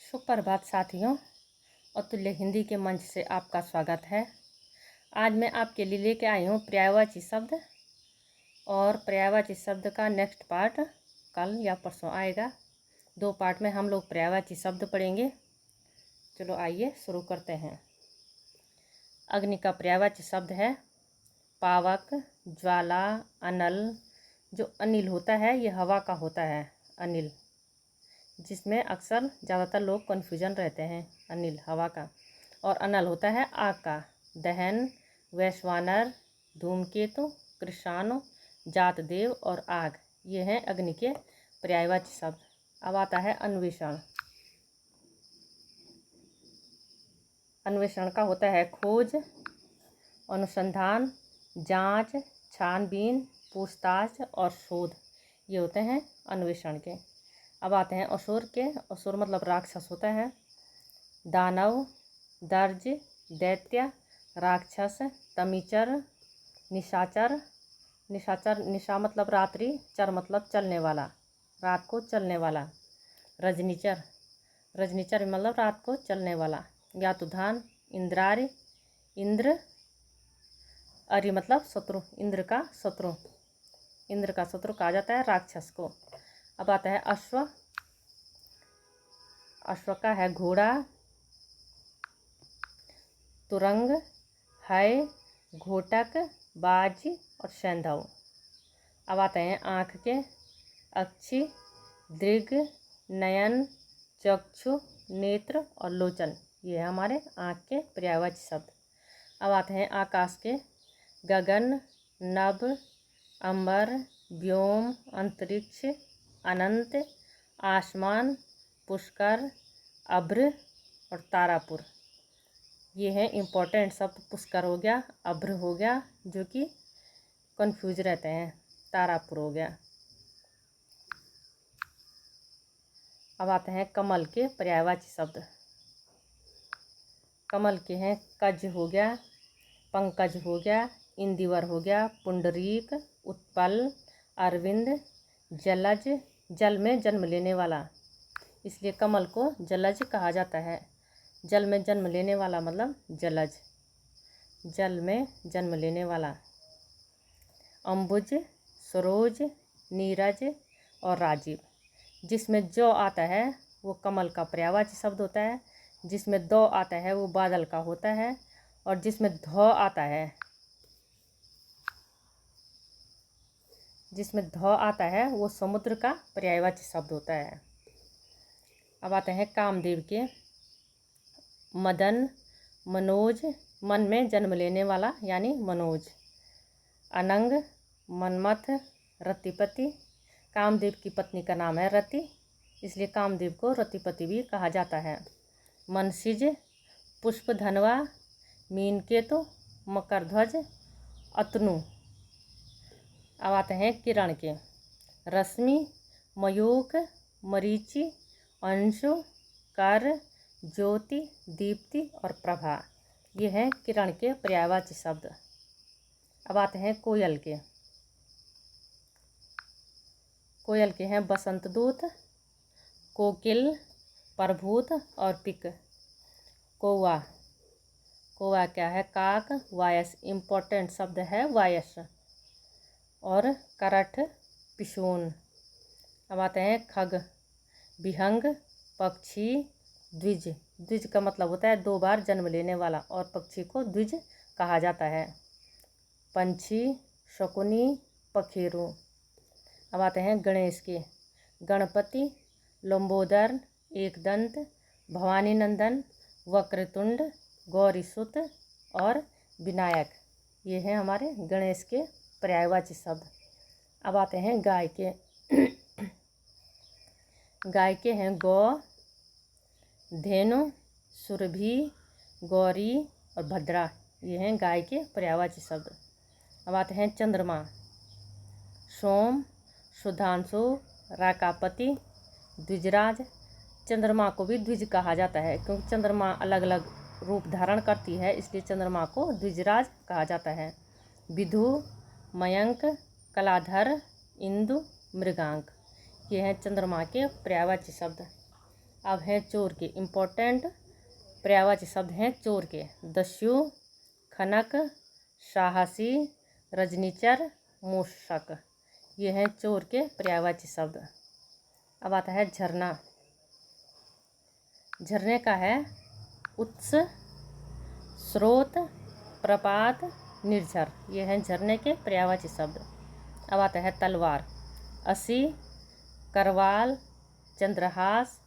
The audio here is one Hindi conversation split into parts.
सुप्रभात साथियों, अतुल्य हिंदी के मंच से आपका स्वागत है। आज मैं आपके लिए लेके आई हूँ पर्यायवाची शब्द, और पर्यायवाची शब्द का नेक्स्ट पार्ट कल या परसों आएगा। 2 पार्ट में हम लोग पर्यायवाची शब्द पढ़ेंगे। चलो आइए शुरू करते हैं। अग्नि का पर्यायवाची शब्द है पावक, ज्वाला, अनल। जो अनिल होता है ये हवा का होता है, अनिल, जिसमें अक्सर ज़्यादातर लोग कन्फ्यूजन रहते हैं। अनिल हवा का, और अनल होता है आग का। दहन, वैश्वानर, धूमकेतु, कृषाणु, जातदेव और आग, ये हैं अग्नि के पर्यायवाची शब्द। अब आता है अन्वेषण। अन्वेषण का होता है खोज, अनुसंधान, जांच, छानबीन, पूछताछ और शोध, ये होते हैं अन्वेषण के। अब आते हैं असुर के। असुर मतलब राक्षस होता है। दानव, दर्ज, दैत्य, राक्षस, तमीचर, निशाचर। निशाचर, निशा मतलब रात्रि, चर मतलब चलने वाला, रात को चलने वाला। रजनीचर, रजनीचर मतलब रात को चलने वाला। यातुधान, इंद्रार्य, इंद्र। अरि मतलब शत्रु, इंद्र का शत्रु। इंद्र का शत्रु कहा जाता है राक्षस को। अब आता है अश्व। अश्व का है घोड़ा, तुरंग, है, घोटक, बाज और सैंधव। अब आते हैं आँख के। अक्षि, दृग, नयन, चक्षु, नेत्र और लोचन, ये है हमारे आँख के पर्यायवाची शब्द। अब आते हैं आकाश के। गगन, नभ, अंबर, व्योम, अंतरिक्ष, अनंत, आसमान, पुष्कर, अभ्र और तारापुर, ये हैं इम्पोर्टेंट शब्द। पुष्कर हो गया, अभ्र हो गया, जो कि कंफ्यूज रहते हैं, तारापुर हो गया। अब आते हैं कमल के पर्यायवाची शब्द। कमल के हैं कज हो गया, पंकज हो गया, इंदिवर हो गया, पुंडरीक, उत्पल, अरविंद, जलज, जल में जन्म लेने वाला, इसलिए कमल को जलज कहा जाता है। जल में जन्म लेने वाला मतलब जलज, जल में जन्म लेने वाला। अम्बुज, सरोज, नीरज और राजीव, जिसमें जो आता है वो कमल का पर्यायवाची शब्द होता है। जिसमें दो आता है वो बादल का होता है, और जिसमें ध आता है, जिसमें ध आता है वो समुद्र का पर्यायवाची शब्द होता है। अब आते हैं कामदेव के। मदन, मनोज, मन में जन्म लेने वाला यानी मनोज। अनंग, मनमथ, रतिपति, कामदेव की पत्नी का नाम है रति, इसलिए कामदेव को रतिपति भी कहा जाता है। मनसिज, पुष्पधनवा, मीनकेतु, मकरध्वज, अतनु। अब आते हैं किरण के। रश्मि, मयूख, मरीचि, अंशु, कर, ज्योति, दीप्ति और प्रभा, ये हैं किरण के पर्यायवाची शब्द। अब आते हैं कोयल के। कोयल के हैं बसंत दूत, कोकिल, प्रभूत और पिक। कौवा, कौवा क्या है काक, वायस, इम्पोर्टेंट शब्द है वायस। और करठ, पिशून। अब आते हैं खग, विहंग, पक्षी, द्विज। द्विज का मतलब होता है 2 बार जन्म लेने वाला, और पक्षी को द्विज कहा जाता है। पंछी, शकुनी, पखेरु। अब आते हैं गणेश के। गणपति, लंबोदर, एकदंत, भवानी नंदन, वक्रतुंड, गौरीसुत और विनायक, ये हैं हमारे गणेश के पर्यायवाची शब्द। अब आते हैं गाय के। गाय के हैं गौ, धेनु, सुरभि, गौरी और भद्रा, ये हैं गाय के पर्यायवाची शब्द। अब आते हैं चंद्रमा। सोम, सुधांशु, राकापति, द्विजराज। चंद्रमा को भी द्विज कहा जाता है, क्योंकि चंद्रमा अलग अलग रूप धारण करती है, इसलिए चंद्रमा को द्विजराज कहा जाता है। विधु, मयंक, कलाधर, इंदु, मृगांक, ये हैं चंद्रमा के पर्यायवाची शब्द। अब हैं चोर के इम्पोर्टेंट पर्यायवाची शब्द हैं चोर के। दस्यु, खनक, साहसी, रजनीचर, मूषक, ये हैं चोर के पर्यायवाची शब्द। अब आता है झरना। झरने का है उत्स, स्रोत, प्रपात, निर्झर, ये हैं झरने के पर्यायवाची शब्द। अब आता है तलवार। असी, करवाल, चंद्रहास,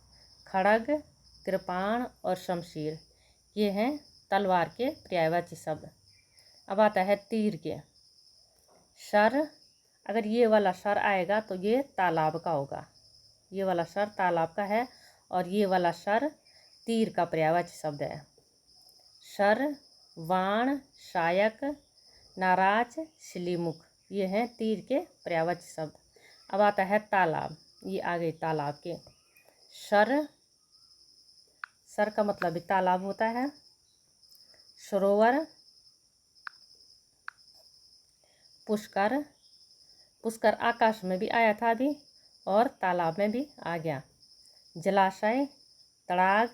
खड़ग, कृपाण और शमशीर, ये हैं तलवार के पर्यायवाची शब्द। अब आता है तीर के। सर, अगर ये वाला सर आएगा तो ये तालाब का होगा, ये वाला सर तालाब का है, और ये वाला सर तीर का पर्यायवाची शब्द है। सर, वाण, शायक, नाराज, श्लीमुख, ये हैं तीर के पर्यायवाची शब्द। अब आता है तालाब। ये आ गई तालाब के। सर, सर का मतलब भी तालाब होता है। सरोवर, पुष्कर, पुष्कर आकाश में भी आया था अभी और तालाब में भी आ गया। जलाशय, तड़ाग,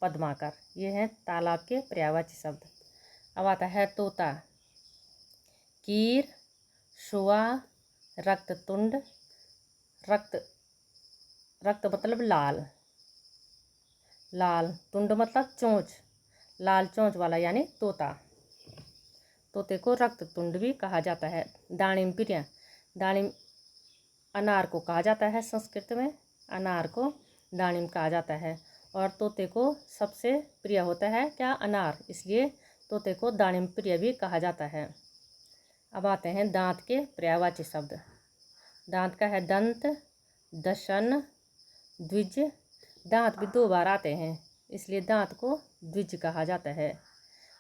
पद्माकर, ये हैं तालाब के पर्यायवाची शब्द। अब आता है तोता। कीर, सुआ, रक्ततुंड, रक्त मतलब लाल, लाल, तुंड मतलब चोंच, लाल चोंच वाला यानी तोता। तोते को रक्ततुंड भी कहा जाता है। दानिम प्रिय, दानिम अनार को कहा जाता है, संस्कृत में अनार को दानिम कहा जाता है, और तोते को सबसे प्रिय होता है क्या, अनार, इसलिए तोते को दानिम प्रिय भी कहा जाता है। अब आते हैं दांत के पर्यायवाची शब्द। दांत का है दंत, दशन, द्विज, दांत भी 2 बार आते हैं इसलिए दांत को द्विज कहा जाता है।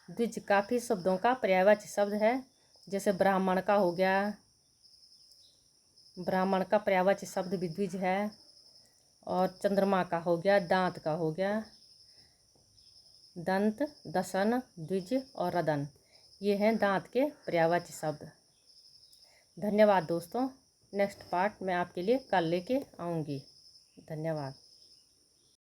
द्विज काफ़ी शब्दों का पर्यायवाची शब्द है, जैसे ब्राह्मण का हो गया, ब्राह्मण का पर्यायवाची शब्द भी द्विज है, और चंद्रमा का हो गया, दांत का हो गया, दंत, दशन, द्विज और रदन, ये हैं दांत के पर्यायवाची शब्द। धन्यवाद दोस्तों। नेक्स्ट पार्ट मैं आपके लिए कल लेके आऊँगी। धन्यवाद।